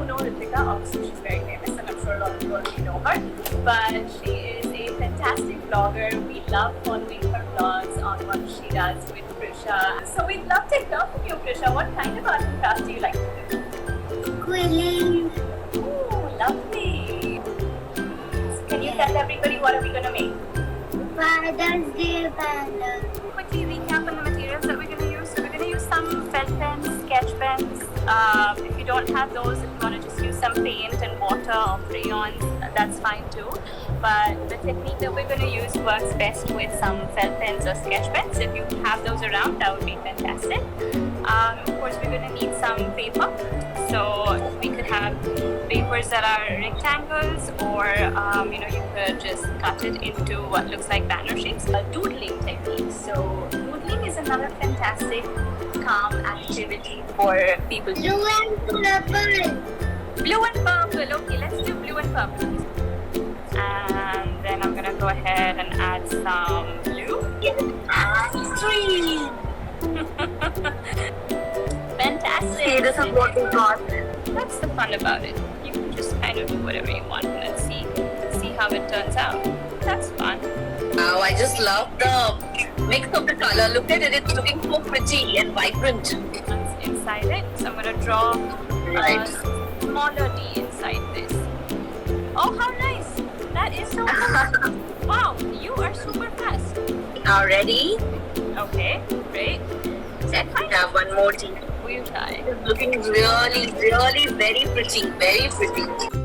know Ritika, obviously she's very famous and I'm sure a lot of you already know her. But she is a fantastic vlogger. We love following her vlogs on what she does with Prisha. So we'd love to hear from you, Prisha. What kind of art and craft do you like to do? Quilling. Oh, lovely. So can you tell everybody what are we going to make? Father's Day banner. Quickly recap on the materials that we're going to use. So we're going to use some felt pens, sketch pens. If you don't have those, if you want to just use some paint and water or crayons, that's fine too. But the technique that we're going to use works best with some felt pens or sketch pens. If you have those around, that would be fantastic. Of course, we're going to need some paper. So we could have papers that are rectangles, or you could just cut it into what looks like banner shapes. A doodling technique. So doodling is another fantastic calm activity for people to do. Blue and purple. Blue and purple. Okay, let's do blue and purple. And then I'm gonna go ahead and add some blue. And green. Fantastic. See, this is what we got. That's the fun about it. You can just kind of do whatever you want and see how it turns out. That's fun. Wow, I just love the mix of the color. Look at it, it's looking so pretty and vibrant. That's inside it. So I'm gonna draw a smaller D inside this. Oh, how nice! That is so cool. Wow, you are super fast. Now ready? Okay, great. Let's have one more tea. We'll try. It's looking really, really very pretty, very pretty.